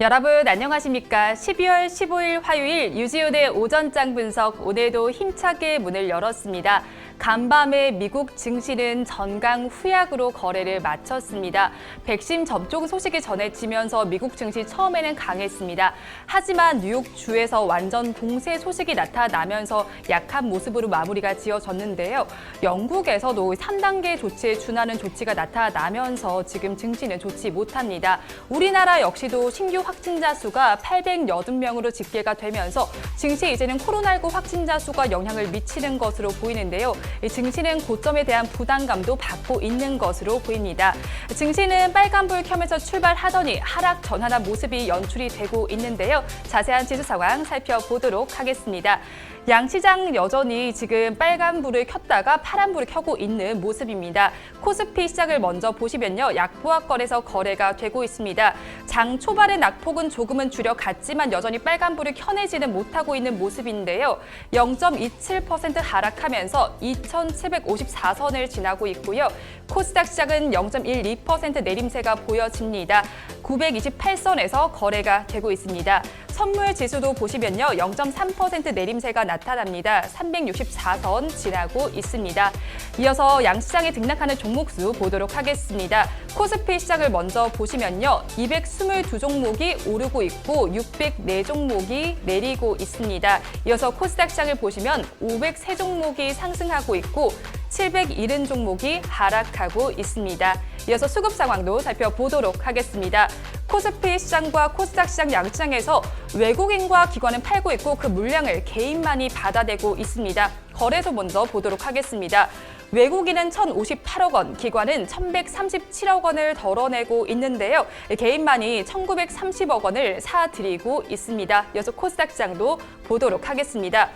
여러분 안녕하십니까? 12월 15일 화요일 유지훈의 오전장 분석 오늘도 힘차게 문을 열었습니다. 간밤에 미국 증시는 전강 후약으로 거래를 마쳤습니다. 백신 접종 소식이 전해지면서 미국 증시 처음에는 강했습니다. 하지만 뉴욕주에서 완전 봉쇄 소식이 나타나면서 약한 모습으로 마무리가 지어졌는데요. 영국에서도 3단계 조치에 준하는 조치가 나타나면서 지금 증시는 좋지 못합니다. 우리나라 역시도 신규 확진자 수가 880명으로 집계가 되면서 증시에 이제는 코로나19 확진자 수가 영향을 미치는 것으로 보이는데요. 증시는 고점에 대한 부담감도 받고 있는 것으로 보입니다. 증시는 빨간불 켜면서 출발하더니 하락 전환한 모습이 연출이 되고 있는데요. 자세한 지수 상황 살펴보도록 하겠습니다. 양시장 여전히 지금 빨간불을 켰다가 파란불을 켜고 있는 모습입니다. 코스피 시장을 먼저 보시면요. 약보합권에서 거래가 되고 있습니다. 장 초반의 낙폭은 조금은 줄여갔지만 여전히 빨간불을 켜내지는 못하고 있는 모습인데요. 0.27% 하락하면서 2,754선을 지나고 있고요. 코스닥 시장은 0.12% 내림세가 보여집니다. 928선에서 거래가 되고 있습니다. 선물 지수도 보시면요. 0.3% 내림세가 나타납니다. 364선 지나고 있습니다. 이어서 양시장에 등락하는 종목수 보도록 하겠습니다. 코스피 시장을 먼저 보시면요. 222종목이 오르고 있고 604종목이 내리고 있습니다. 이어서 코스닥 시장을 보시면 503종목이 상승하고 있고 770종목이 하락하고 있습니다. 이어서 수급 상황도 살펴보도록 하겠습니다. 코스피 시장과 코스닥 시장 양시장에서 외국인과 기관은 팔고 있고 그 물량을 개인만이 받아내고 있습니다. 거래소 먼저 보도록 하겠습니다. 외국인은 1,058억 원, 기관은 1,137억 원을 덜어내고 있는데요. 개인만이 1,930억 원을 사들이고 있습니다. 이어서 코스닥 시장도 보도록 하겠습니다.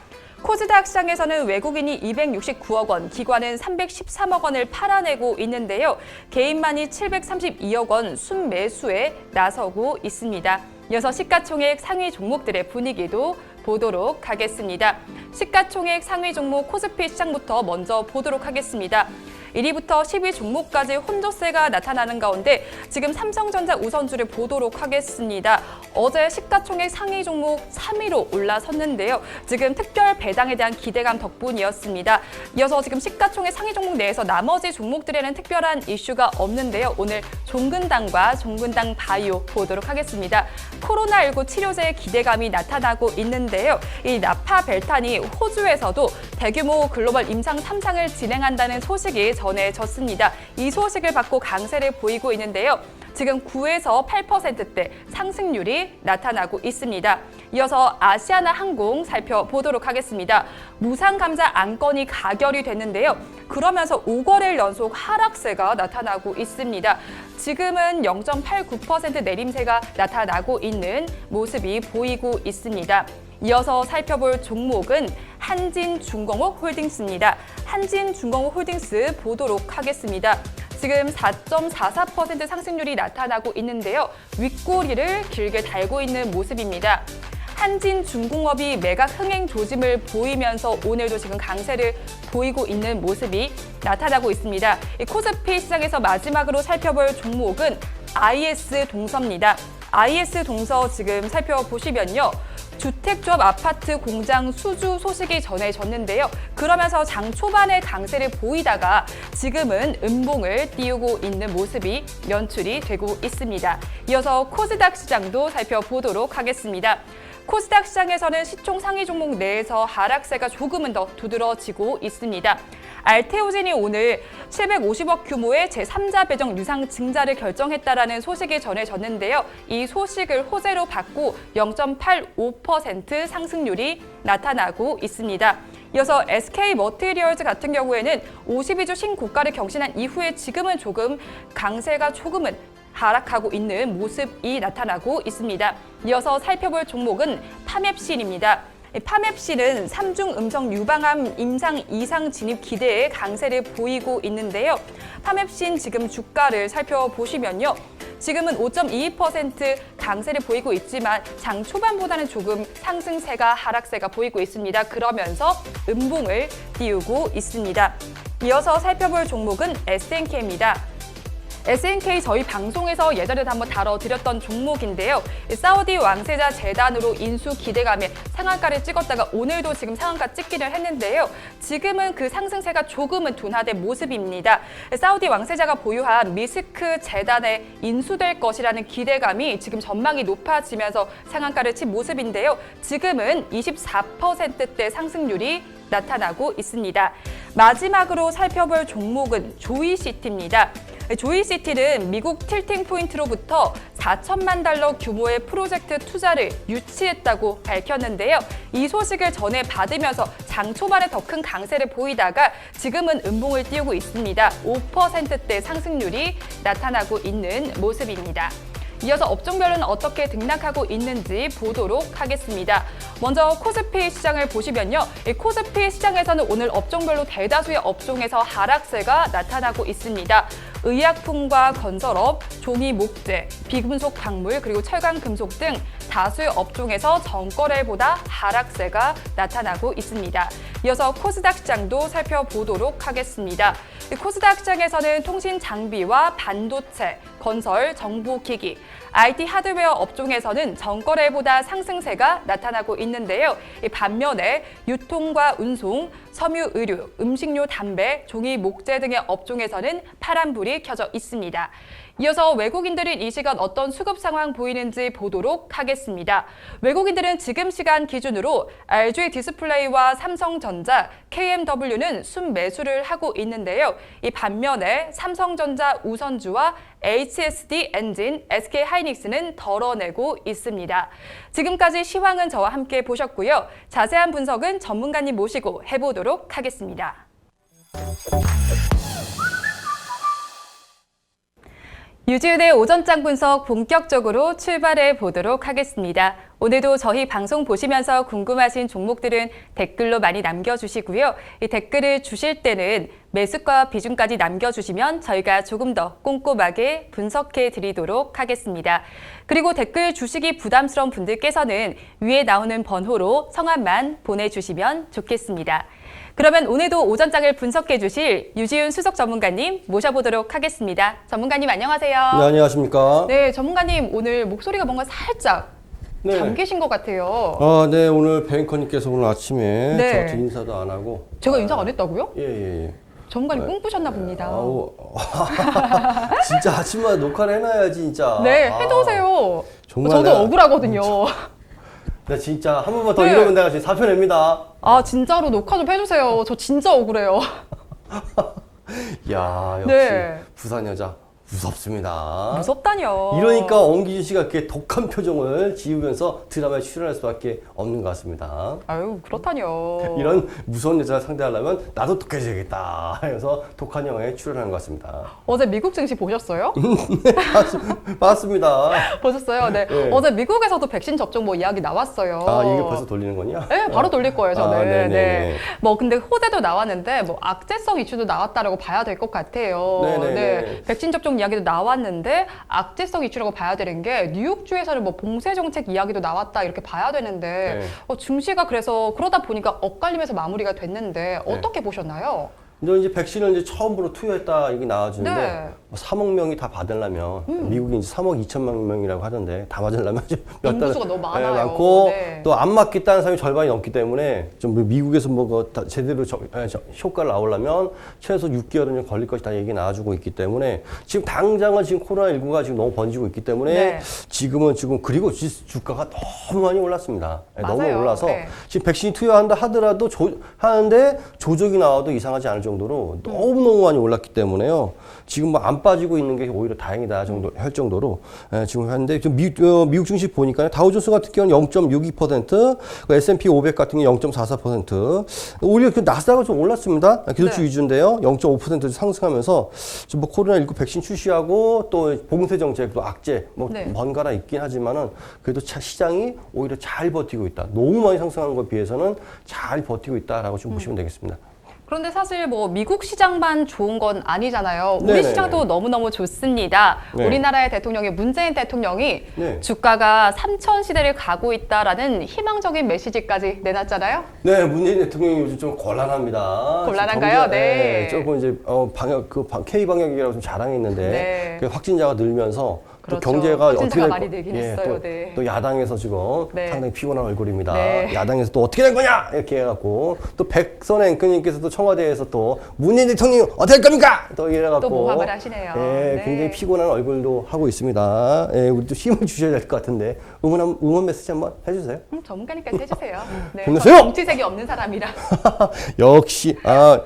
코스닥 시장에서는 외국인이 269억 원, 기관은 313억 원을 팔아내고 있는데요. 개인만이 732억 원 순매수에 나서고 있습니다. 이어서 시가총액 상위 종목들의 분위기도 보도록 하겠습니다. 시가총액 상위 종목 코스피 시장부터 먼저 보도록 하겠습니다. 1위부터 10위 종목까지 혼조세가 나타나는 가운데 지금 삼성전자 우선주를 보도록 하겠습니다. 어제 시가총액 상위 종목 3위로 올라섰는데요. 지금 특별 배당에 대한 기대감 덕분이었습니다. 이어서 지금 시가총액 상위 종목 내에서 나머지 종목들에는 특별한 이슈가 없는데요. 오늘 종근당과 종근당 바이오 보도록 하겠습니다. 코로나19 치료제의 기대감이 나타나고 있는데요. 이 나파벨탄이 호주에서도 대규모 글로벌 임상 3상을 진행한다는 소식이 전해졌습니다. 이 소식을 받고 강세를 보이고 있는데요. 지금 9에서 8%대 상승률이 나타나고 있습니다. 이어서 아시아나 항공 살펴보도록 하겠습니다. 무상감자 안건이 가결이 됐는데요. 그러면서 5거래일 연속 하락세가 나타나고 있습니다. 지금은 0.89% 내림세가 나타나고 있는 모습이 보이고 있습니다. 이어서 살펴볼 종목은 한진중공업 홀딩스입니다. 한진중공업 홀딩스 보도록 하겠습니다. 지금 4.44% 상승률이 나타나고 있는데요. 윗꼬리를 길게 달고 있는 모습입니다. 한진중공업이 매각 흥행 조짐을 보이면서 오늘도 지금 강세를 보이고 있는 모습이 나타나고 있습니다. 코스피 시장에서 마지막으로 살펴볼 종목은 IS동서입니다. IS동서 지금 살펴보시면요. 주택조합 아파트 공장 수주 소식이 전해졌는데요. 그러면서 장 초반에 강세를 보이다가 지금은 음봉을 띄우고 있는 모습이 연출이 되고 있습니다. 이어서 코스닥 시장도 살펴보도록 하겠습니다. 코스닥 시장에서는 시총 상위 종목 내에서 하락세가 조금은 더 두드러지고 있습니다. 알테오젠이 오늘 750억 규모의 제3자 배정 유상 증자를 결정했다라는 소식이 전해졌는데요. 이 소식을 호재로 받고 0.85% 상승률이 나타나고 있습니다. 이어서 SK머티리얼즈 같은 경우에는 52주 신고가를 경신한 이후에 지금은 조금 강세가 조금은 하락하고 있는 모습이 나타나고 있습니다. 이어서 살펴볼 종목은 파맵신입니다. 파맵시는 3중 음성 유방암 임상 이상 진입 기대에 강세를 보이고 있는데요. 파맵신 지금 주가를 살펴보시면요. 지금은 5.22% 강세를 보이고 있지만 장 초반보다는 조금 상승세가 하락세가 보이고 있습니다. 그러면서 음봉을 띄우고 있습니다. 이어서 살펴볼 종목은 SNK입니다. SNK 저희 방송에서 예전에도 한번 다뤄드렸던 종목인데요. 사우디 왕세자 재단으로 인수 기대감에 상한가를 찍었다가 오늘도 지금 상한가 찍기를 했는데요. 지금은 그 상승세가 조금은 둔화된 모습입니다. 사우디 왕세자가 보유한 미스크 재단에 인수될 것이라는 기대감이 지금 전망이 높아지면서 상한가를 친 모습인데요. 지금은 24%대 상승률이 나타나고 있습니다. 마지막으로 살펴볼 종목은 조이시티입니다. 조이시티는 미국 틸팅 포인트로부터 4천만 달러 규모의 프로젝트 투자를 유치했다고 밝혔는데요. 이 소식을 전해 받으면서 장 초반에 더 큰 강세를 보이다가 지금은 음봉을 띄우고 있습니다. 5%대 상승률이 나타나고 있는 모습입니다. 이어서 업종별로는 어떻게 등락하고 있는지 보도록 하겠습니다. 먼저 코스피 시장을 보시면요. 이 코스피 시장에서는 오늘 업종별로 대다수의 업종에서 하락세가 나타나고 있습니다. 의약품과 건설업, 종이 목재, 비금속 광물, 그리고 철강 금속 등 다수의 업종에서 전거래보다 하락세가 나타나고 있습니다. 이어서 코스닥 시장도 살펴보도록 하겠습니다. 코스닥 시장에서는 통신 장비와 반도체, 건설, 정보기기, IT 하드웨어 업종에서는 전거래보다 상승세가 나타나고 있는데요. 반면에 유통과 운송, 섬유 의류, 음식료, 담배, 종이 목재 등의 업종에서는 파란불이 켜져 있습니다. 이어서 외국인들은 이 시간 어떤 수급 상황 보이는지 보도록 하겠습니다. 외국인들은 지금 시간 기준으로 LG 디스플레이와 삼성전자, KMW는 순매수를 하고 있는데요. 이 반면에 삼성전자 우선주와 HSD 엔진, SK 하이닉스는 덜어내고 있습니다. 지금까지 시황은 저와 함께 보셨고요. 자세한 분석은 전문가님 모시고 해보도록 하겠습니다. 유지은의 오전장 분석 본격적으로 출발해 보도록 하겠습니다. 오늘도 저희 방송 보시면서 궁금하신 종목들은 댓글로 많이 남겨주시고요. 이 댓글을 주실 때는 매수가 비중까지 남겨주시면 저희가 조금 더 꼼꼼하게 분석해 드리도록 하겠습니다. 그리고 댓글 주시기 부담스러운 분들께서는 위에 나오는 번호로 성함만 보내주시면 좋겠습니다. 그러면 오늘도 오전장을 분석해 주실 유지은 수석 전문가님 모셔보도록 하겠습니다. 전문가님 안녕하세요. 네, 안녕하십니까. 네, 전문가님 오늘 목소리가 뭔가 살짝 잠기신 것 같아요. 네, 오늘 뱅커님께서 오늘 아침에 네. 저한테 인사도 안 하고. 제가 인사 안 했다고요? 예. 전문가님 꿈꾸셨나 봅니다. 진짜 아침마다 녹화를 해놔야지, 진짜. 네, 해주세요. 정말 저도 억울하거든요. 나 진짜 한 번만 더 네. 이러면 내가 지금 사표 냅니다. 아, 진짜로 녹화 좀 해주세요. 저 진짜 억울해요. 야, 역시 네. 부산 여자. 무섭습니다. 무섭다뇨. 이러니까 엄기준 씨가 이렇게 독한 표정을 지으면서 드라마에 출연할 수밖에 없는 것 같습니다. 아유, 그렇다뇨. 이런 무서운 여자를 상대하려면 나도 독해져야겠다 해서 독한 영화에 출연하는 것 같습니다. 어제 미국 증시 보셨어요? 맞습니다. 보셨어요? 네. 네. 어제 미국에서도 백신 접종 뭐 이야기 나왔어요. 아, 이게 벌써 돌리는 거냐? 네, 바로 돌릴 거예요, 저는. 네네네. 네. 뭐 근데 호재도 나왔는데 뭐 악재성 이슈도 나왔다라고 봐야 될 것 같아요. 네네네. 네. 백신 접종 이야기도 나왔는데 악재성 이슈라고 봐야 되는 게 뉴욕주에서는 뭐 봉쇄 정책 이야기도 나왔다 이렇게 봐야 되는데 네. 증시가 그래서 그러다 보니까 엇갈리면서 마무리가 됐는데 어떻게 보셨나요? 근데 이제 백신을 이제 처음으로 투여했다 이게 나와주는데 네. 3억 명이 다 받으려면 미국이 이제 3억 2천만 명이라고 하던데 다 맞으려면 인구수가 너무 많아요. 많고 네. 또 안 맞겠다는 사람이 절반이 넘기 때문에 좀 미국에서 뭐 제대로 효과를 나오려면 최소 6개월은 좀 걸릴 것이다 얘기 나와주고 있기 때문에 지금 당장은 지금 코로나19가 지금 너무 번지고 있기 때문에 네. 지금은 그리고 주가가 너무 많이 올랐습니다. 맞아요. 너무 올라서 네. 지금 백신이 투여한다 하더라도 하는데 조정이 나와도 이상하지 않을 정도. 정도로 너무너무 많이 올랐기 때문에요. 지금 뭐 안 빠지고 있는 게 오히려 다행이다 정도 할 정도로 지금 하는데 좀 미국 증시 보니까 다우존스 같은 경우는 0.62%, S&P 500 같은 경우 0.44%, 오히려 그 나스닥은 좀 올랐습니다. 기술주 네. 위주인데요. 0.5% 상승하면서 지금 뭐 코로나19 백신 출시하고 또 봉쇄 정책, 또 악재 뭐 네. 번갈아 있긴 하지만은 그래도 시장이 오히려 잘 버티고 있다. 너무 많이 상승한 것에 비해서는 잘 버티고 있다라고 좀 보시면 되겠습니다. 그런데 사실 뭐 미국 시장만 좋은 건 아니잖아요. 우리 네네네. 시장도 너무너무 좋습니다. 네. 우리나라의 대통령이 문재인 대통령이 네. 주가가 3천 시대를 가고 있다라는 희망적인 메시지까지 내놨잖아요. 네, 문재인 대통령이 요즘 좀 곤란합니다. 곤란한가요? 경제, 네. 조금 이제 방역 K 방역이라고 좀 자랑했는데 네. 그 확진자가 늘면서 그렇죠. 또 경제가 확진자가 어떻게 될 많이 거- 늘긴 했어요. 네. 또 야당에서 지금 네. 상당히 피곤한 얼굴입니다. 네. 야당에서 또 어떻게 될 거냐 이렇게 해갖고 또 백선 앵커님께서 또 청와대에서 또 문재인 대통령 어떻게 할 겁니까? 또 이래갖고 또 모함을 하시네요. 예, 네. 굉장히 피곤한 얼굴도 하고 있습니다. 예, 우리도 힘을 주셔야 될 것 같은데 응원 메시지 한번 해주세요. 전문가니까 해주세요. 네, 힘내세요! 저는 정치색이 없는 사람이라. 역시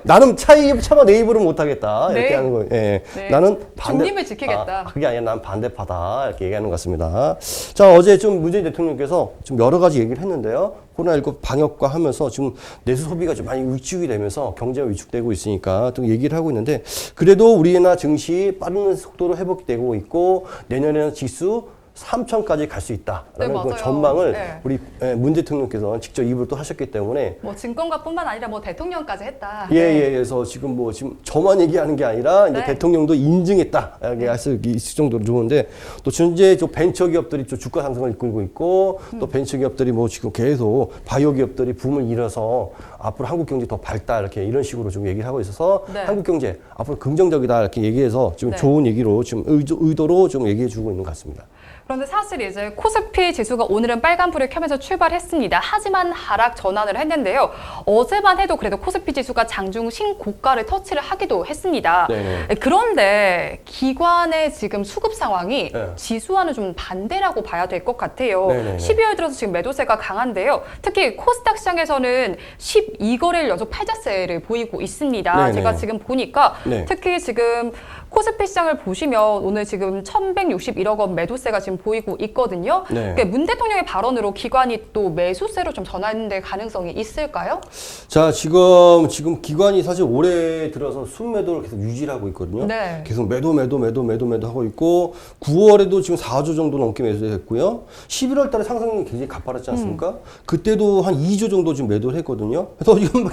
나는 차마 내 입으로 못하겠다 이렇게 네. 하는 거예요. 예. 네. 나는 반대. 중립을 지키겠다. 그게 아니라 난 반대파다 이렇게 얘기하는 것 같습니다. 자, 어제 좀 문재인 대통령께서 좀 여러 가지 얘기를 했는데요. 코로나19 방역과 하면서 지금 내수 소비가 좀 많이 위축이 되면서 경제가 위축되고 있으니까 또 얘기를 하고 있는데, 그래도 우리나라 증시 빠른 속도로 회복되고 있고 내년에는 지수 3천까지 갈 수 있다라는 네, 그 맞아요. 전망을 네. 우리 문 대통령께서 직접 입으로 또 하셨기 때문에 뭐 증권가뿐만 아니라 뭐 대통령까지 했다. 예, 그래서 지금 저만 얘기하는 게 아니라 이제 네. 대통령도 인증했다. 이렇게 할 수 있을 정도로 좋은데, 또 현재 벤처 기업들이 또 주가 상승을 이끌고 있고, 또 벤처 기업들이 지금 계속 바이오 기업들이 붐을 일어서 앞으로 한국 경제 더 밝다 이렇게 이런 식으로 좀 얘기를 하고 있어서 네. 한국 경제 앞으로 긍정적이다 이렇게 얘기해서 지금 네. 좋은 얘기로 지금 의도로 좀 얘기해 주고 있는 것 같습니다. 그런데 사실 이제 코스피 지수가 오늘은 빨간불을 켜면서 출발했습니다. 하지만 하락 전환을 했는데요. 어제만 해도 그래도 코스피 지수가 장중 신고가를 터치를 하기도 했습니다. 네네. 그런데 기관의 지금 수급 상황이 네. 지수와는 좀 반대라고 봐야 될 것 같아요. 네네네. 12월 들어서 지금 매도세가 강한데요. 특히 코스닥 시장에서는 12거래일 연속 팔자세를 보이고 있습니다. 네네. 제가 지금 보니까 네. 특히 지금 코스피 시장을 보시면 오늘 지금 1,161억 원 매도세가 지금 보이고 있거든요. 네. 그러니까 문 대통령의 발언으로 기관이 또 매수세로 좀 전환될 가능성이 있을까요? 자, 지금 기관이 사실 올해 들어서 순매도를 계속 유지를 하고 있거든요. 네. 계속 매도 하고 있고, 9월에도 지금 4조 정도 넘게 매도했고요. 11월 달에 상승이 굉장히 가파랐지 않습니까? 그때도 한 2조 정도 지금 매도를 했거든요. 그래서 지금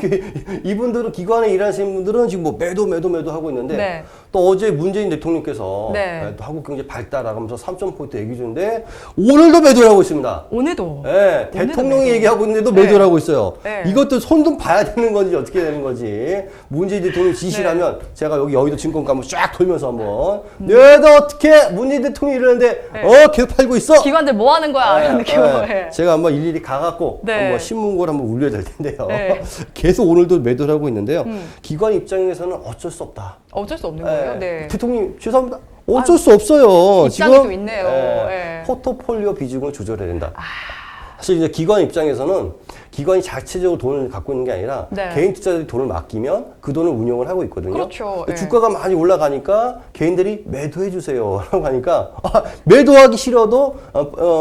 이분들은 기관에 일하시는 분들은 지금 매도 하고 있는데, 네. 또 어제 문재인 대통령께서 네. 또 한국 경제 밝다라고 하면서 3,000포인트 얘기 주는데, 오늘도 매도를 하고 있습니다. 오늘도. 네, 오늘도 대통령이 매도. 얘기하고 있는데도 네. 매도를 하고 있어요. 네. 이것도 손 좀 봐야 되는 건지 어떻게 되는 건지. 문재인 대통령이 지시라면 네. 제가 여의도 증권가 한번 쫙 돌면서 한번 얘도 어떻게 문재인 대통령이 이러는데 네. 계속 팔고 있어? 기관들 뭐 하는 거야? 이런 느낌으로. 네. 네. 제가 한번 일일이 가갖고 네. 한번 신문고를 한번 울려야 될 텐데요. 네. 계속 오늘도 매도를 하고 있는데요. 기관 입장에서는 어쩔 수 없다. 어쩔 수 없는 거예요. 네. 대통령 죄송합니다. 어쩔 수 없어요. 입장이 좀 있네요. 예. 포트폴리오 비중을 조절해야 된다. 사실 이제 기관 입장에서는 기관이 자체적으로 돈을 갖고 있는 게 아니라 네. 개인 투자자들이 돈을 맡기면 그 돈을 운영을 하고 있거든요. 그렇죠. 예. 주가가 많이 올라가니까 개인들이 매도해 주세요 라고 하니까 매도하기 싫어도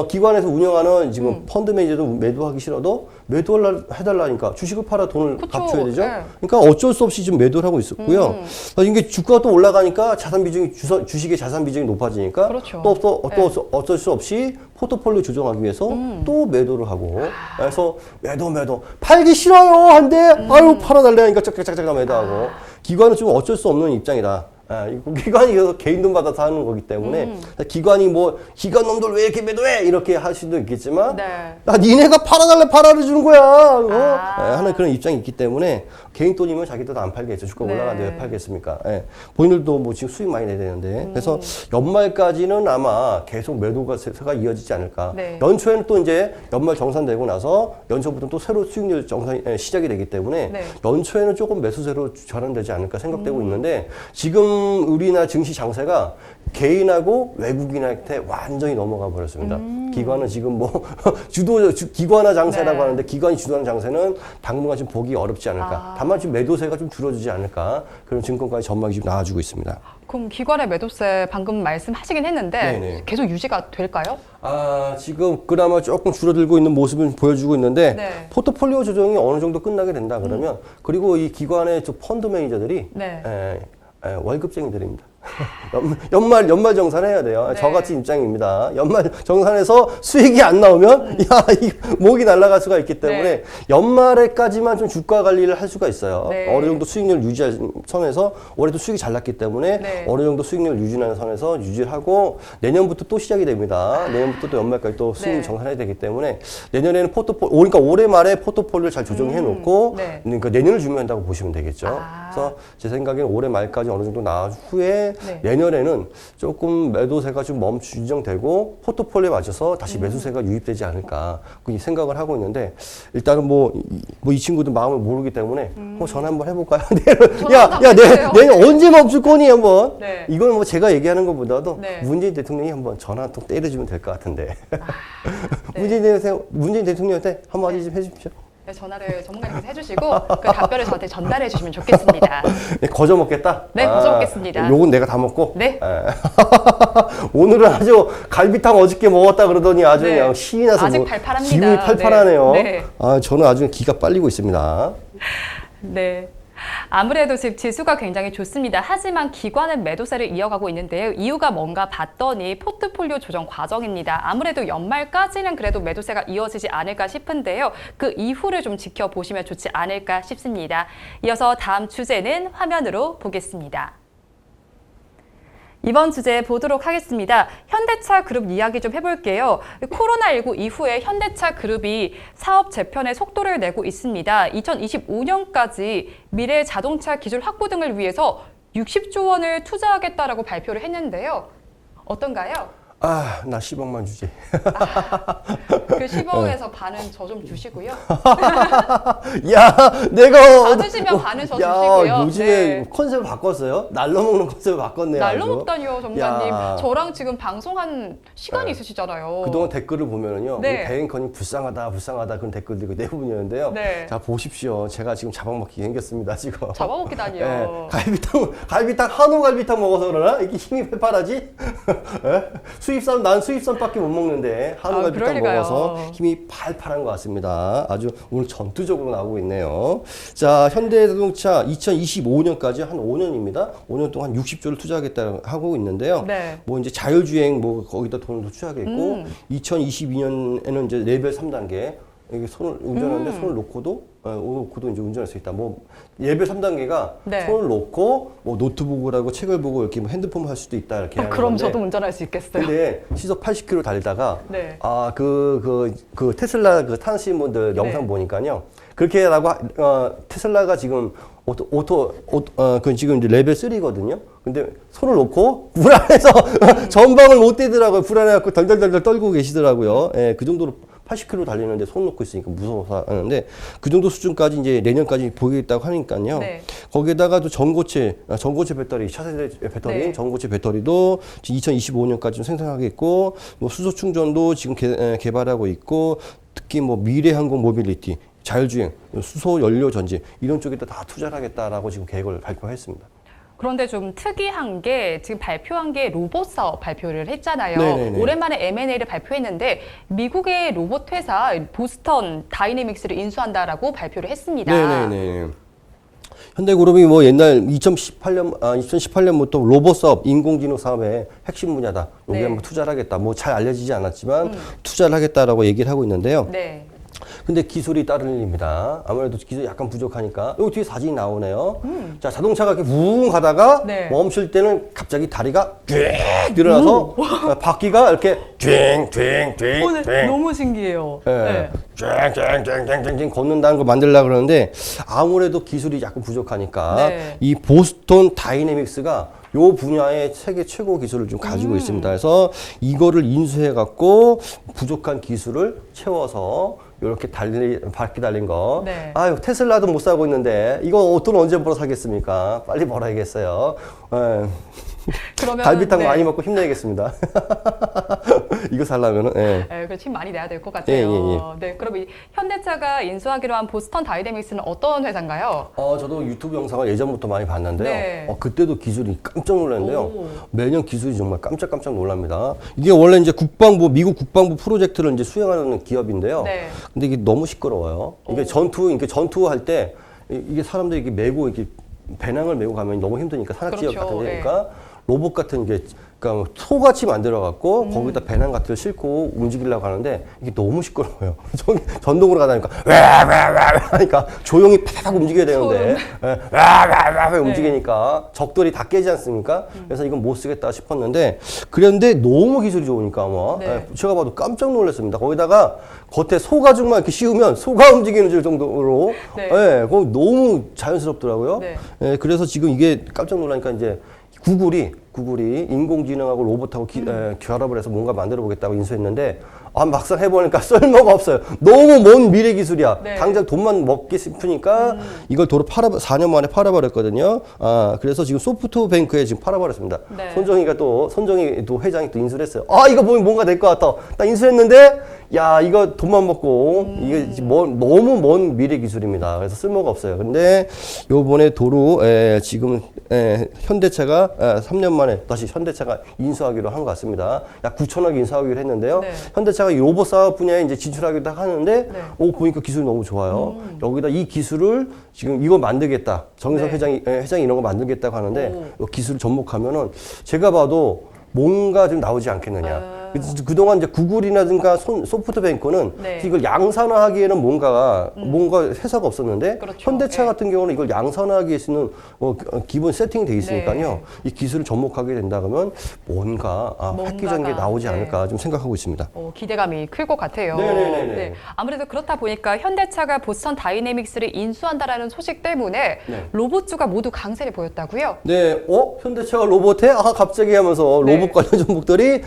기관에서 운영하는 지금 펀드 매니저도 매도하기 싫어도 해달라니까 주식을 팔아 돈을 그쵸. 갚줘야 되죠. 예. 그러니까 어쩔 수 없이 좀 매도를 하고 있었고요. 이게 주가가 또 올라가니까 주식의 자산 비중이 높아지니까 그렇죠. 또 어쩔 수 없이 포트폴리오 조정하기 위해서 또 매도를 하고, 그래서 매도 팔기 싫어요 한데 아유 팔아달라니까 짝짝짝짝 매도하고. 기관은 좀 어쩔 수 없는 입장이다. 기관이 그래서 개인 돈 받아서 하는 거기 때문에 기관이 기관 놈들 왜 이렇게 매도해 이렇게 할 수도 있겠지만 네. 니네가 팔아달래 주는 거야 하는 그런 입장이 있기 때문에 개인 돈이면 자기도 안 팔겠죠. 주가 네. 올라가는데 왜 팔겠습니까? 본인들도 지금 수익 많이 내야 되는데 그래서 연말까지는 아마 계속 매도가 이어지지 않을까. 네. 연초에는 또 이제 연말 정산되고 나서 연초부터 또 새로 수익률 정산이 시작이 되기 때문에 네. 연초에는 조금 매수세로 전환되지 않을까 생각되고 있는데 지금 우리나라 증시 장세가 개인하고 외국인한테 완전히 넘어가 버렸습니다. 기관은 지금 뭐 기관화 장세라고 네. 하는데 기관이 주도하는 장세는 당분간 좀 보기 어렵지 않을까. 다만 지금 매도세가 좀 줄어들지 않을까. 그런 증권가의 전망이 지금 나와주고 있습니다. 그럼 기관의 매도세 방금 말씀하시긴 했는데 네네. 계속 유지가 될까요? 지금 그나마 조금 줄어들고 있는 모습을 보여주고 있는데 네. 포트폴리오 조정이 어느 정도 끝나게 된다 그러면 그리고 이 기관의 저 펀드 매니저들이 네. 월급쟁이들입니다. 연말 정산해야 돼요. 네. 저같은 입장입니다. 연말 정산해서 수익이 안 나오면 이 목이 날아갈 수가 있기 때문에 네. 연말에까지만 좀 주가 관리를 할 수가 있어요. 네. 어느 정도 수익률 유지할 선에서 올해도 수익이 잘 났기 때문에 네. 어느 정도 수익률 유지하는 선에서 유지를 하고 내년부터 또 시작이 됩니다. 내년부터 또 연말까지 또 수익 네. 정산해야 되기 때문에 내년에는 그러니까 올해 말에 포트폴리오를 잘 조정해 놓고 네. 그러니까 내년을 준비한다고 보시면 되겠죠. 아. 그래서 제 생각에는 올해 말까지 어느 정도 나온 후에 네. 내년에는 조금 매도세가 좀 진정되고 포트폴리오에 맞춰서 다시 매수세가 유입되지 않을까 그 생각을 하고 있는데 일단은 뭐 이 친구들 마음을 모르기 때문에 전화 한번 해볼까요? 내년 언제 멈출 거니 한번. 네. 이건 뭐 제가 얘기하는 것보다도 네. 문재인 대통령이 한번 전화 한 통 때려주면 될 것 같은데. 네. 문재인 대통령한테 한마디 좀 해주십시오. 네, 전화를 전문가님께서 해주시고 그 답변을 저한테 전달해 주시면 좋겠습니다. 네, 거저 먹겠다? 네, 거저 먹겠습니다. 요건 내가 다 먹고? 네. 오늘은 아주 갈비탕 어저께 먹었다 그러더니 아주 네. 그냥 신이 나서 아직 뭐 팔팔합니다. 기분이 팔팔하네요. 네. 저는 아주 기가 빨리고 있습니다. 네. 아무래도 지금 지수가 굉장히 좋습니다. 하지만 기관은 매도세를 이어가고 있는데요. 이유가 뭔가 봤더니 포트폴리오 조정 과정입니다. 아무래도 연말까지는 그래도 매도세가 이어지지 않을까 싶은데요. 그 이후를 좀 지켜보시면 좋지 않을까 싶습니다. 이어서 다음 주제는 화면으로 보겠습니다. 이번 주제 보도록 하겠습니다. 현대차 그룹 이야기 좀 해볼게요. 코로나19 이후에 현대차 그룹이 사업 재편의 속도를 내고 있습니다. 2025년까지 미래 자동차 기술 확보 등을 위해서 60조 원을 투자하겠다라고 발표를 했는데요. 어떤가요? 나 10억만 주지. 그 10억에서 반은 저 좀 주시고요. 야, 내가. 받으시면 반은 저 주시고요. 요즘에 네. 컨셉을 바꿨어요? 날로 먹는 컨셉을 바꿨네요. 날로 아주. 먹다니요, 전문가님. 야. 저랑 지금 방송한 시간이 네. 있으시잖아요. 그동안 댓글을 보면은요, 네. 배행컨이 불쌍하다 그런 댓글들이 대부분이었는데요. 네. 자, 보십시오. 제가 지금 잡아먹기 생겼습니다, 지금. 잡아먹기다니요. 네. 갈비탕, 한우 갈비탕 먹어서 그러나? 이게 힘이 팔팔하지? 난 수입산밖에 못 먹는데, 한우 갈비탕 그럴 리가요. 먹어서 힘이 팔팔한 것 같습니다. 아주 오늘 전투적으로 나오고 있네요. 자, 현대자동차 2025년까지 한 5년입니다. 5년 동안 60조를 투자하겠다 하고 있는데요. 네. 뭐 이제 자율주행 뭐 거기다 돈을 투자하겠고 2022년에는 이제 레벨 3단계 이게 손을 운전하는데 손을 놓고도 이제 운전할 수 있다. 뭐 레벨 3단계가 네. 손을 놓고 뭐 노트북을 하고 책을 보고 이렇게 뭐 핸드폰 할 수도 있다 이렇게 하는 그럼 건데. 저도 운전할 수 있겠어요. 근데 시속 80km 달리다가 네. 그 테슬라 그 타시는 분들 영상 네. 보니까요. 그렇게 라고 테슬라가 지금 그 지금 이제 레벨 3거든요. 근데 손을 놓고 불안해서 전방을 못 떼더라고요. 불안해갖고 덜덜덜 떨고 계시더라고요. 예, 그 정도로 80km 달리는데 손 놓고 있으니까 무서워서 하는데 그 정도 수준까지 이제 내년까지 보이겠다고 하니까요. 네. 거기에다가 또 전고체 배터리, 차세대 배터리인 네. 전고체 배터리도 2025년까지 좀 생산하겠고, 뭐 수소 충전도 지금 개발하고 있고, 특히 뭐 미래 항공 모빌리티, 자율주행, 수소 연료 전지 이런 쪽에다 다 투자를 하겠다라고 지금 계획을 발표했습니다. 그런데 좀 특이한 게 지금 발표한 게 로봇 사업 발표를 했잖아요. 네네네. 오랜만에 M&A를 발표했는데 미국의 로봇 회사 보스턴 다이내믹스를 인수한다라고 발표를 했습니다. 네네네. 현대그룹이 뭐 옛날 2018년부터 로봇 사업, 인공지능 사업의 핵심 분야다. 여기 네. 한번 투자를 하겠다. 뭐 잘 알려지지 않았지만 투자를 하겠다라고 얘기를 하고 있는데요. 네. 근데 기술이 따르는 일입니다. 아무래도 기술이 약간 부족하니까. 여기 뒤에 사진이 나오네요. 자, 자동차가 이렇게 붕 가다가 네. 멈출 때는 갑자기 다리가 쭉 늘어나서 바퀴가 이렇게 쫙 너무 신기해요. 쨍쨍쨍쨍쨍 걷는다는 걸 만들려고 그러는데 아무래도 기술이 약간 부족하니까 네. 이 보스턴 다이내믹스가 요 분야의 세계 최고 기술을 좀 가지고 있습니다. 그래서 이거를 인수해 갖고 부족한 기술을 채워서 이렇게 밝게 달린 거. 네. 아유, 테슬라도 못 사고 있는데 이거 돈 언제 벌어 사겠습니까? 빨리 벌어야겠어요. 예. 그러면 갈비탕 네. 많이 먹고 힘내야겠습니다. 이거 살려면은, 예. 네, 그힘 많이 내야 될 것 같아요. 네, 그럼 이 현대차가 인수하기로 한 보스턴 다이내믹스는 어떤 회사인가요? 저도 유튜브 영상을 예전부터 많이 봤는데요. 네. 그때도 기술이 깜짝 놀랐는데요. 오. 매년 기술이 정말 깜짝 놀랍니다. 이게 원래 이제 미국 국방부 프로젝트를 이제 수행하는 기업인데요. 네. 근데 이게 너무 시끄러워요. 이게 전투할 때 이게 사람들이 이렇게 메고 이렇게 배낭을 메고 가면 너무 힘드니까 산악지역 그렇죠. 같은 데니까 로봇 같은 게 그러니까 소같이 만들어갖고 거기다 배낭 같은 걸 싣고 움직이려고 하는데 이게 너무 시끄러워요. 전동으로 가다니까 왜 하니까 조용히 팍팍 움직여야 되는데 왜 움직이니까 적들이 다 깨지 않습니까? 그래서 이건 못 쓰겠다 싶었는데 그런데 너무 기술이 좋으니까 네. 제가 봐도 깜짝 놀랐습니다. 거기다가 겉에 소 가죽만 이렇게 씌우면 소가 움직이는 줄 정도로 네. 그거 너무 자연스럽더라고요. 네. 그래서 지금 이게 깜짝 놀라니까 이제 구글이 인공지능하고 로봇하고 결합을 해서 뭔가 만들어 보겠다고 인수했는데 막상 해보니까 쓸모가 없어요. 너무 먼 미래 기술이야. 네. 당장 돈만 먹기 싶으니까 이걸 도로 4년 만에 팔아버렸거든요. 그래서 지금 소프트뱅크에 지금 팔아버렸습니다. 네. 손정희 회장이 또 인수를 했어요. 이거 보면 뭔가 될 것 같아. 나 인수했는데 야, 이거 돈만 먹고, 이게 너무 먼 미래 기술입니다. 그래서 쓸모가 없어요. 근데 요번에 지금, 현대차가 3년 만에 다시 현대차가 인수하기로 한 것 같습니다. 약 9천억 인수하기로 했는데요. 네. 현대차가 이 로봇 사업 분야에 이제 진출하기도 하는데, 네. 보니까 기술이 너무 좋아요. 여기다 이 기술을 지금 이거 만들겠다. 정의석 네. 회장이 이런 거 만들겠다고 하는데, 이 기술을 접목하면은 제가 봐도 뭔가 좀 나오지 않겠느냐. 그동안 이제 구글이라든가 소프트뱅크는 네. 이걸 양산화하기에는 뭔가 회사가 없었는데 그렇죠. 현대차 네. 같은 경우는 이걸 양산화하기 위해서는 기본 세팅이 돼 있으니까요. 네. 이 기술을 접목하게 된다 그러면 뭔가 획기적인 게 나오지 않을까 좀 생각하고 있습니다. 기대감이 클 것 같아요. 네네네네. 네. 아무래도 그렇다 보니까 현대차가 보스턴 다이내믹스를 인수한다라는 소식 때문에 네. 로봇주가 모두 강세를 보였다고요? 네, 현대차가 로봇에 갑자기 하면서 네. 로봇 관련 종목들이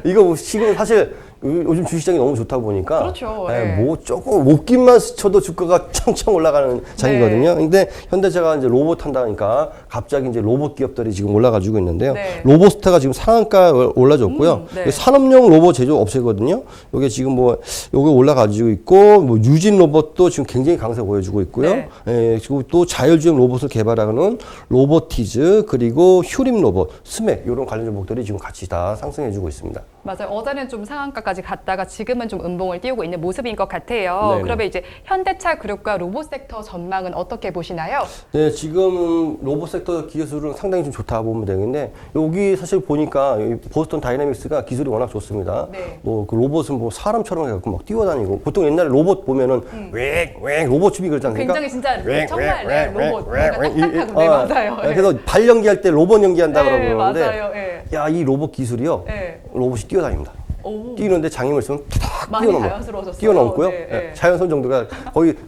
이거 지금 사실 요즘 주식시장이 너무 좋다 보니까 그렇죠. 네. 조금 옷깃만 스쳐도 주가가 청청 올라가는 장이거든요. 근데 현대차가 이제 로봇 한다니까 갑자기 이제 로봇 기업들이 지금 올라가지고 있는데요. 네. 로봇스타가 지금 상한가 올라졌고요. 네. 산업용 로봇 제조 업체거든요. 이게 지금 요게 올라가지고 있고 유진 로봇도 지금 굉장히 강세 보여주고 있고요. 네. 그리고 또 자율주행 로봇을 개발하는 로보티즈 그리고 휴림 로봇, 스맥 이런 관련 종목들이 지금 같이 다 상승해주고 있습니다. 맞아요. 어제는 좀 상한가까지 갔다가 지금은 좀 음봉을 띄우고 있는 모습인 것 같아요. 네네. 그러면 이제 현대차 그룹과 로봇 섹터 전망은 어떻게 보시나요? 네, 지금 로봇 섹터 기술은 상당히 좀 좋다 보면 되는데 여기 사실 보니까 여기 보스턴 다이내믹스가 기술이 워낙 좋습니다. 네. 그 로봇은 사람처럼 해갖고 막 뛰어다니고 보통 옛날에 로봇 보면은 웽웽 로봇 춤이 그러지 않습니까? 굉장히 진짜 정말 로봇 뭔가 딱딱하고 맞아요. 그래서 발 연기할 때 로봇 연기한다 네, 그러는데 맞아요. 네. 야, 이 로봇 기술이요. 네. 로봇이 뛰어다닙니다. 오. 뛰는데 장애물 있으면 탁 많이 뛰어넘어요. 자연스러워졌어요. 뛰어넘고요. 네, 네. 자연선 정도가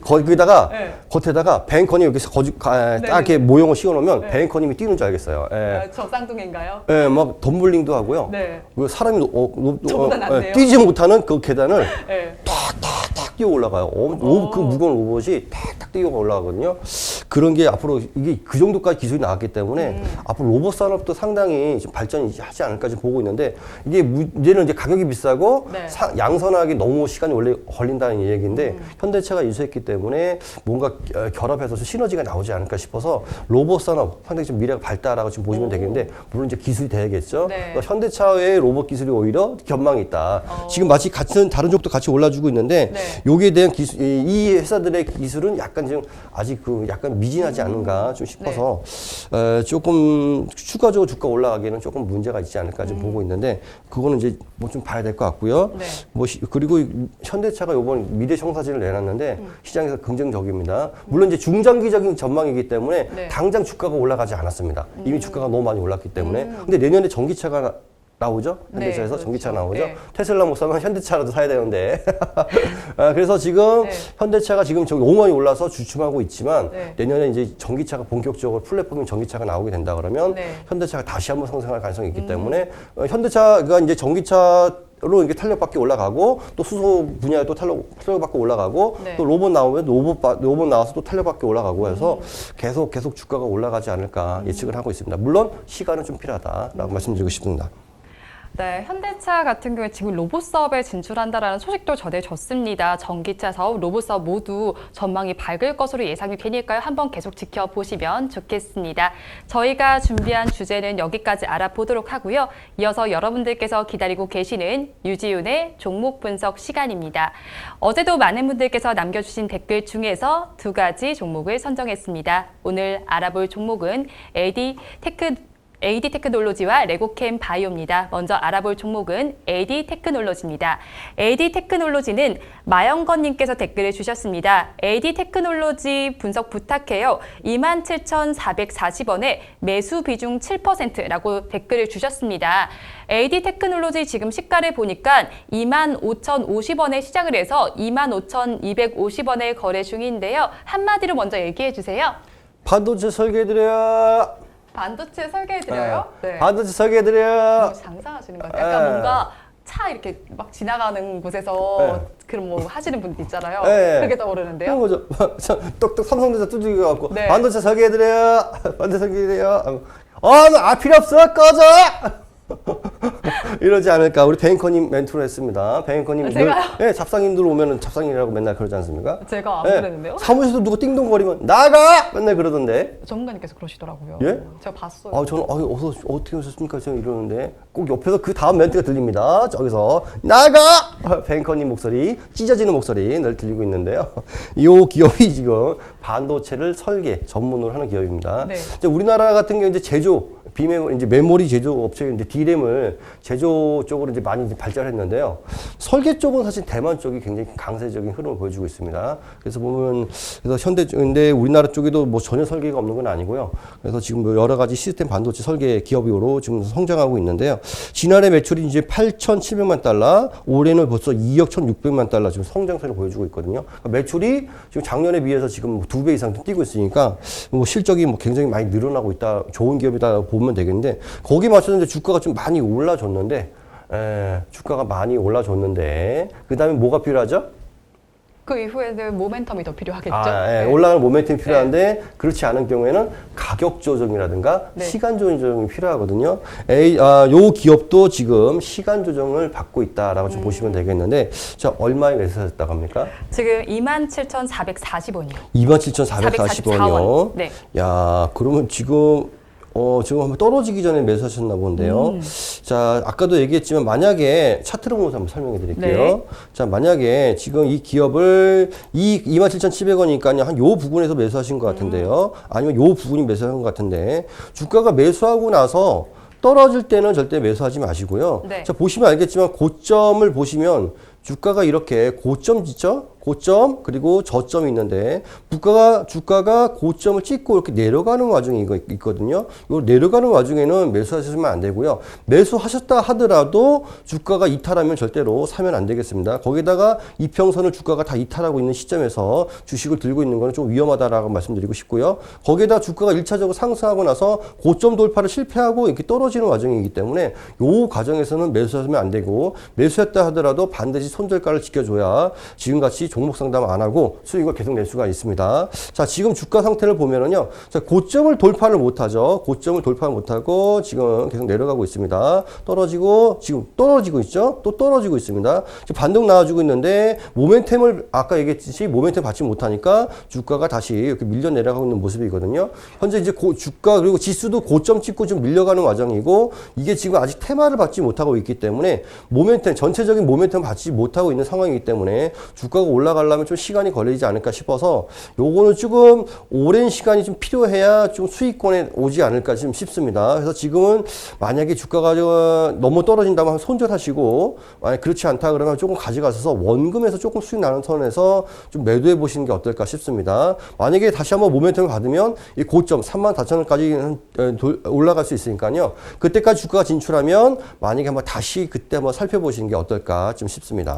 거기다가 네. 겉에다가 뱅커님 이렇게 딱 이렇게 모형을 씌워놓으면 네. 뱅커님이 뛰는 줄 알겠어요. 저 쌍둥이인가요? 막 덤블링도 하고요. 네. 그 사람이 저보다 낫네요. 뛰지 못하는 그 계단을 네. 탁탁탁 뛰어 올라가요. 그 무거운 로봇이 탁탁 뛰어 올라가거든요. 그런 게 앞으로 이게 그 정도까지 기술이 나왔기 때문에 앞으로 로봇 산업도 상당히 지금 발전이 하지 않을까 지금 보고 있는데 이게 문제는 이제 가격이 비싸고 네. 양산하기 너무 시간이 원래 걸린다는 얘기인데 현대차가 인수했기 때문에 뭔가 결합해서 시너지가 나오지 않을까 싶어서 로봇 산업 상당히 좀 미래가 밝다라고 지금 보시면 되겠는데 물론 이제 기술이 돼야겠죠. 네. 그러니까 현대차의 로봇 기술이 오히려 전망이 있다. 지금 마치 같은 다른 쪽도 같이 올라주고 있는데 네. 여기에 대한 기술, 이 회사들의 기술은 약간 지금 아직 약간 미진하지 않은가 좀 싶어서 조금 추가적으로 주가 올라가기에는 조금 문제가 있지 않을까 좀 보고 있는데 그거는 이제 뭐 좀 봐야 될 것 같고요. 네. 그리고 현대차가 이번 미래 청사진을 내놨는데 시장에서 긍정적입니다. 물론 이제 중장기적인 전망이기 때문에 네. 당장 주가가 올라가지 않았습니다. 이미 주가가 너무 많이 올랐기 때문에. 근데 내년에 전기차가 나오죠? 현대차에서 그렇죠. 전기차 나오죠? 네. 테슬라 못 사면 현대차라도 사야 되는데. 그래서 지금 네. 현대차가 지금 저기 5만이 올라서 주춤하고 있지만 네. 내년에 이제 전기차가 본격적으로 플랫폼인 전기차가 나오게 된다 그러면 네. 현대차가 다시 한번 상승할 가능성이 있기 때문에 현대차가 이제 전기차 로 이게 탄력받게 올라가고 또 수소 분야에 또 탄력받게 올라가고 네. 또 로봇 나오면 로봇 나와서 또 탄력받게 올라가고 해서 계속 주가가 올라가지 않을까 예측을 하고 있습니다. 물론 시간은 좀 필요하다라고 말씀드리고 싶습니다. 네, 현대차 같은 경우에 지금 로봇 사업에 진출한다라는 소식도 전해졌습니다. 전기차 사업, 로봇 사업 모두 전망이 밝을 것으로 예상이 되니까요. 한번 계속 지켜보시면 좋겠습니다. 저희가 준비한 주제는 여기까지 알아보도록 하고요. 이어서 여러분들께서 기다리고 계시는 유지윤의 종목 분석 시간입니다. 어제도 많은 분들께서 남겨주신 댓글 중에서 2가지 종목을 선정했습니다. 오늘 알아볼 종목은 AD 테크놀로지와 레고캠 바이오입니다. 먼저 알아볼 종목은 AD 테크놀로지입니다. AD 테크놀로지는 마영건님께서 댓글을 주셨습니다. AD 테크놀로지 분석 부탁해요. 27,440원에 매수 비중 7%라고 댓글을 주셨습니다. AD 테크놀로지 지금 시가를 보니까 25,050원에 시작을 해서 25,250원에 거래 중인데요. 한마디로 먼저 얘기해 주세요. 반도체 설계해드려요. 반도체 설계해드려요? 네. 반도체 설계해드려요. 장사하시는 것 같아요. 약간 뭔가 차 이렇게 막 지나가는 곳에서 그런 뭐 하시는 분들 있잖아요. 그게 떠오르는데요. 그런 거죠. 똑똑 삼성전자 두들겨 갖고 네. 반도체 설계해드려요. 반도체 설계해드려요. 나 필요 없어. 꺼져. 이러지 않을까. 우리 뱅커님 멘트로 했습니다. 뱅커님 제가요? 잡상인들 오면은 잡상인이라고 맨날 그러지 않습니까? 제가 안 그랬는데요? 사무실에서 누구 띵동거리면 나가 맨날 그러던데. 전문가님께서 그러시더라고요. 예? 제가 봤어요. 저는 어떻게 오셨습니까? 저는 이러는데 꼭 옆에서 그 다음 멘트가 들립니다. 저기서 나가! 뱅커님 목소리, 찢어지는 목소리 늘 들리고 있는데요. 이 기업이 지금 반도체를 설계 전문으로 하는 기업입니다. 네. 이제 우리나라 같은 경우 이제 이제 메모리 제조 업체 이제 D램을 제조 쪽으로 이제 많이 이제 발전했는데요. 설계 쪽은 사실 대만 쪽이 굉장히 강세적인 흐름을 보여주고 있습니다. 그래서 보면 현대인데 우리나라 쪽에도 뭐 전혀 설계가 없는 건 아니고요. 그래서 지금 뭐 여러 가지 시스템 반도체 설계 기업으로 지금 성장하고 있는데요. 지난해 매출이 이제 8,700만 달러, 올해는 벌써 2억 1,600만 달러 지금 성장세를 보여주고 있거든요. 그러니까 매출이 지금 작년에 비해서 지금 2배 이상 뛰고 있으니까 뭐 실적이 뭐 굉장히 많이 늘어나고 있다. 좋은 기업이다 보면 되겠는데 거기에 맞춰서 이제 주가가 좀 많이 올라줬는데 그 다음에 뭐가 필요하죠? 그 이후에는 모멘텀이 더 필요하겠죠. 올라가는 모멘텀이 필요한데 그렇지 않은 경우에는 가격 조정이라든가 네. 시간 조정이 필요하거든요. 요 기업도 지금 시간 조정을 받고 있다라고 좀 보시면 되겠는데 자 얼마에 매수하셨다고 합니까? 지금 27,440원이요. 27,440원이요. 네. 야, 그러면 지금 한번 떨어지기 전에 매수하셨나 본데요. 자, 아까도 얘기했지만 만약에 차트로 보면서 한번 설명해 드릴게요. 네. 자, 만약에 지금 이 기업을 27,700원이니까요. 한 요 부분에서 매수하신 것 같은데요. 아니면 요 부분이 매수한 것 같은데 주가가 매수하고 나서 떨어질 때는 절대 매수하지 마시고요. 네. 자, 보시면 알겠지만 고점을 보시면 주가가 이렇게 고점 짓죠? 고점 그리고 저점이 있는데 주가가 고점을 찍고 이렇게 내려가는 와중이 있거든요. 이 내려가는 와중에는 매수하시면 안 되고요. 매수하셨다 하더라도 주가가 이탈하면 절대로 사면 안 되겠습니다. 거기다가 이평선을 주가가 다 이탈하고 있는 시점에서 주식을 들고 있는 거는 좀 위험하다라고 말씀드리고 싶고요. 거기에다 주가가 1차적으로 상승하고 나서 고점 돌파를 실패하고 이렇게 떨어지는 과정이기 때문에 이 과정에서는 매수하시면 안 되고 매수했다 하더라도 반드시 손절가를 지켜줘야 지금같이 종목 상담 안 하고 수익을 계속 낼 수가 있습니다. 자, 지금 주가 상태를 보면은요. 자, 고점을 돌파를 못 하죠. 고점을 돌파를 못 하고 지금 계속 내려가고 있습니다. 지금 떨어지고 있죠. 또 떨어지고 있습니다. 지금 반등 나와주고 있는데 모멘텀을 아까 얘기했듯이 모멘텀 받지 못하니까 주가가 다시 이렇게 밀려 내려가고 있는 모습이거든요. 현재 이제 주가 그리고 지수도 고점 찍고 좀 밀려가는 과정이고 이게 지금 아직 테마를 받지 못하고 있기 때문에 전체적인 모멘텀 받지 못하고 있는 상황이기 때문에 주가가 올라가려면 좀 시간이 걸리지 않을까 싶어서 요거는 조금 오랜 시간이 좀 필요해야 좀 수익권에 오지 않을까 좀 싶습니다. 그래서 지금은 만약에 주가가 너무 떨어진다면 손절하시고 만약 그렇지 않다 그러면 조금 가져가셔서 원금에서 조금 수익 나는 선에서 좀 매도해 보시는 게 어떨까 싶습니다. 만약에 다시 한번 모멘텀을 받으면 이 고점 34,000원까지 올라갈 수 있으니까요. 그때까지 주가가 진출하면 만약에 한번 다시 그때 한번 살펴보시는 게 어떨까 좀 싶습니다.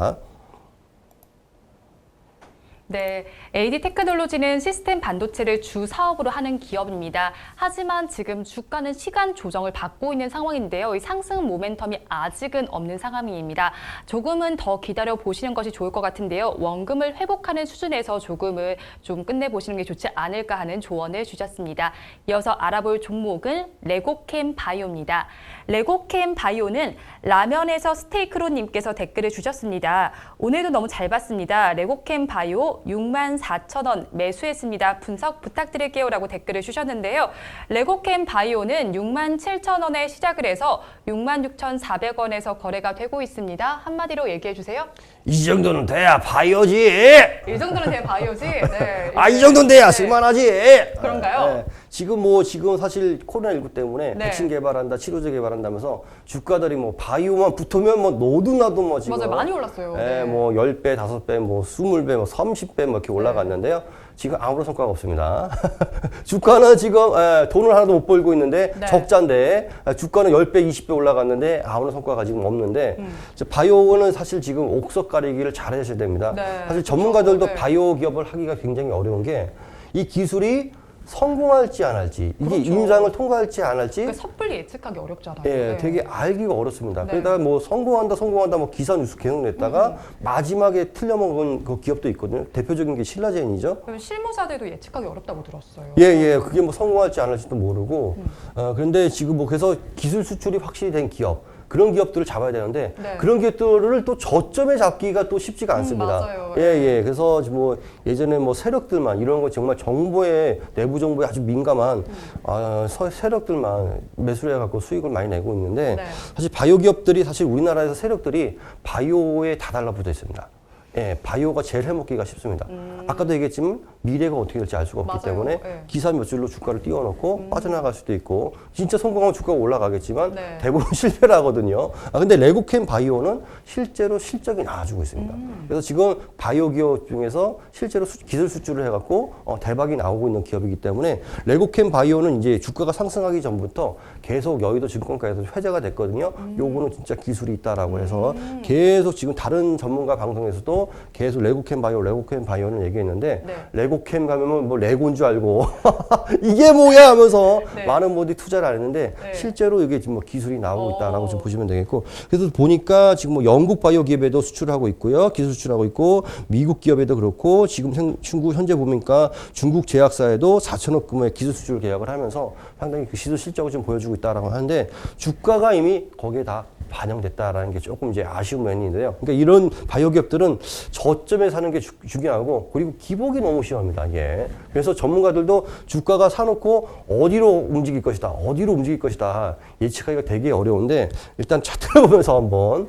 네, AD 테크놀로지는 시스템 반도체를 주 사업으로 하는 기업입니다. 하지만 지금 주가는 시간 조정을 받고 있는 상황인데요. 이 상승 모멘텀이 아직은 없는 상황입니다. 조금은 더 기다려 보시는 것이 좋을 것 같은데요. 원금을 회복하는 수준에서 조금은 좀 끝내보시는 게 좋지 않을까 하는 조언을 주셨습니다. 이어서 알아볼 종목은 레고캠 바이오입니다. 레고캠 바이오는 라면에서 스테이크로님께서 댓글을 주셨습니다. 오늘도 너무 잘 봤습니다. 레고캠 바이오 64,000원 매수했습니다. 분석 부탁드릴게요 라고 댓글을 주셨는데요. 레고캠 바이오는 67,000원에 시작을 해서 66,400원에서 거래가 되고 있습니다. 한마디로 얘기해 주세요. 이 정도는 돼야 바이오지. 이 정도는 돼 바이오지? 네. 이 정도는 돼야 쓸만하지. 그런가요? 지금 사실 코로나19 때문에 네. 백신 개발한다, 치료제 개발한다면서 주가들이 뭐 바이오만 붙으면 뭐 너도나도 뭐 지금 맞아요. 많이 올랐어요. 네. 뭐 10배, 5배, 뭐 20배, 뭐 30배 뭐 이렇게 올라갔는데요. 지금 아무런 성과가 없습니다. 주가는 지금 돈을 하나도 못 벌고 있는데 네. 적자인데 주가는 10배, 20배 올라갔는데 아무런 성과가 지금 없는데 바이오는 사실 지금 옥석 가리기를 잘 하셔야 됩니다. 네. 사실 전문가들도 네. 바이오 기업을 하기가 굉장히 어려운 게 이 기술이 성공할지 안 할지 이게 그렇죠. 임상을 통과할지 안 할지 그러니까 섣불리 예측하기 어렵잖아요. 예, 네. 되게 알기가 어렵습니다. 네. 그러다가 뭐 성공한다 뭐 기사 뉴스 계속 냈다가 마지막에 틀려먹은 그 기업도 있거든요. 대표적인 게 신라젠이죠. 그럼 실무사들도 예측하기 어렵다고 들었어요. 예, 그게 뭐 성공할지 안 할지도 모르고. 그런데 지금 뭐 그래서 기술 수출이 확실히 된 기업. 그런 기업들을 잡아야 되는데 네. 그런 기업들을 또 저점에 잡기가 또 쉽지가 않습니다. 맞아요. 예. 그래서 뭐 예전에 뭐 세력들만 이런 거 정말 정보에 내부 정보에 아주 민감한 세력들만 매수를 해갖고 수익을 많이 내고 있는데 네. 사실 바이오 기업들이 사실 우리나라에서 세력들이 바이오에 다 달라붙어 있습니다. 예, 바이오가 제일 해먹기가 쉽습니다. 아까도 얘기했지만 미래가 어떻게 될지 알 수가 없기 맞아요. 때문에 네. 기사 몇 줄로 주가를 띄워놓고 빠져나갈 수도 있고 진짜 성공하면 주가가 올라가겠지만 네. 대부분 실패를 하거든요. 근데 레고캠 바이오는 실제로 실적이 나와주고 있습니다. 그래서 지금 바이오 기업 중에서 실제로 기술 수출을 해갖고 대박이 나오고 있는 기업이기 때문에 레고캠 바이오는 이제 주가가 상승하기 전부터 계속 여의도 증권가에서 회자가 됐거든요. 요거는 진짜 기술이 있다라고 해서 계속 지금 다른 전문가 방송에서도 계속 레고캠 바이오는 얘기했는데 네. 레고캠 가면 뭐 레고인 줄 알고 이게 뭐야 하면서 네. 많은 분들이 투자를 안 했는데 네. 실제로 이게 지금 뭐 기술이 나오고 있다라고 좀 보시면 되겠고 그래서 보니까 지금 뭐 영국 바이오 기업에도 수출하고 있고요. 기술 수출하고 있고 미국 기업에도 그렇고 지금 현재 보니까 중국 제약사에도 4천억 규모의 기술 수출 계약을 하면서 상당히 그 기술 실적을 좀 보여주고 있다라고 하는데 주가가 이미 거기에 다 반영됐다라는 게 조금 이제 아쉬운 면이 있는데요. 그러니까 이런 바이오 기업들은 저점에 사는 게 중요하고 그리고 기복이 너무 심합니다. 이게. 그래서 전문가들도 주가가 사놓고 어디로 움직일 것이다 예측하기가 되게 어려운데 일단 차트를 보면서 한번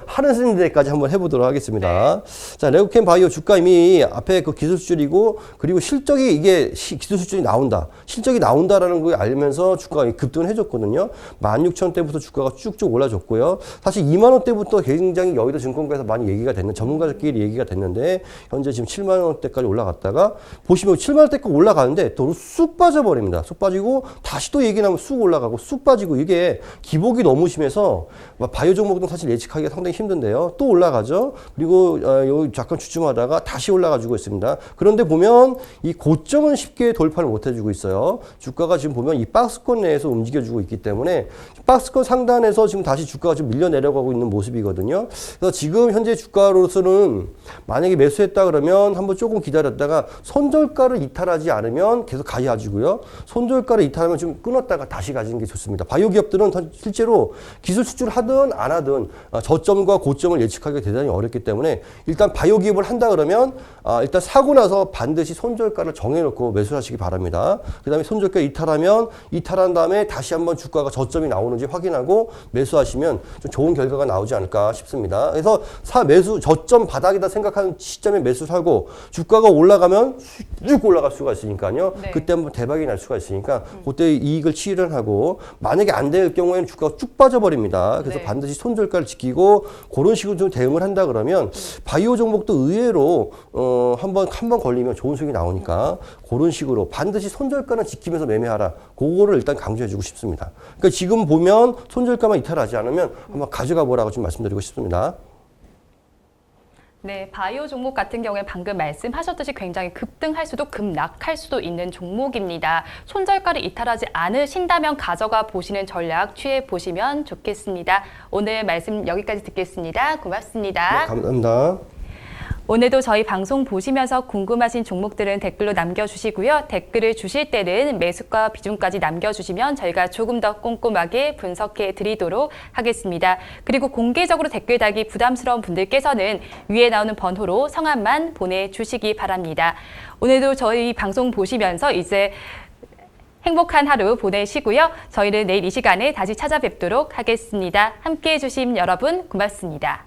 하는 데까지 한번 해보도록 하겠습니다. 자, 레고캠 바이오 주가 이미 앞에 그 기술 수출이고 그리고 실적이 이게 기술 수출이 나온다. 실적이 나온다라는 걸 알면서 주가가 급등을 해줬거든요. 16,000대부터 주가가 쭉쭉 올라줬고 사실 2만 원대부터 굉장히 여의도 증권가에서 많이 얘기가 됐는 전문가들끼리 얘기가 됐는데 현재 지금 7만 원대까지 올라갔다가 보시면 7만 원대까지 올라가는데 또 쑥 빠져버립니다. 쑥 빠지고 다시 또 얘기 나면 쑥 올라가고 쑥 빠지고 이게 기복이 너무 심해서 바이오 종목도 사실 예측하기가 상당히 힘든데요. 또 올라가죠. 그리고 여기 잠깐 주춤하다가 다시 올라가지고 있습니다. 그런데 보면 이 고점은 쉽게 돌파를 못 해주고 있어요. 주가가 지금 보면 이 박스권 내에서 움직여주고 있기 때문에 박스권 상단에서 지금 다시 주가가 좀 밀려 내려가고 있는 모습이거든요. 그래서 지금 현재 주가로서는 만약에 매수했다 그러면 한번 조금 기다렸다가 손절가를 이탈하지 않으면 계속 가야지고요. 손절가를 이탈하면 좀 끊었다가 다시 가지는 게 좋습니다. 바이오 기업들은 실제로 기술 수출을 하든 안 하든 저점과 고점을 예측하기가 대단히 어렵기 때문에 일단 바이오 기업을 한다 그러면 일단 사고 나서 반드시 손절가를 정해놓고 매수하시기 바랍니다. 그 다음에 손절가 이탈한 다음에 다시 한번 주가가 저점이 나오는지 확인하고 매수하시면 좀 좋은 결과가 나오지 않을까 싶습니다. 그래서 매수 저점 바닥이다 생각하는 시점에 매수를 하고 주가가 올라가면 쭉 올라갈 수가 있으니까요. 네. 그때 한번 대박이 날 수가 있으니까 그때 이익을 실현하고 만약에 안 될 경우에는 주가가 쭉 빠져버립니다. 그래서 네. 반드시 손절가를 지키고 그런 식으로 좀 대응을 한다 그러면 바이오 종목도 의외로 한번 걸리면 좋은 수익이 나오니까 그런 식으로 반드시 손절가는 지키면서 매매하라. 그거를 일단 강조해주고 싶습니다. 그러니까 지금 보면 손절가만 이탈하지 않으면 한번 가져가 보라고 좀 말씀드리고 싶습니다. 네, 바이오 종목 같은 경우에 방금 말씀하셨듯이 굉장히 급등할 수도 급락할 수도 있는 종목입니다. 손절가를 이탈하지 않으신다면 가져가 보시는 전략 취해 보시면 좋겠습니다. 오늘 말씀 여기까지 듣겠습니다. 고맙습니다. 네, 감사합니다. 오늘도 저희 방송 보시면서 궁금하신 종목들은 댓글로 남겨주시고요. 댓글을 주실 때는 매수가 비중까지 남겨주시면 저희가 조금 더 꼼꼼하게 분석해 드리도록 하겠습니다. 그리고 공개적으로 댓글 달기 부담스러운 분들께서는 위에 나오는 번호로 성함만 보내주시기 바랍니다. 오늘도 저희 방송 보시면서 이제 행복한 하루 보내시고요. 저희는 내일 이 시간에 다시 찾아뵙도록 하겠습니다. 함께해 주신 여러분 고맙습니다.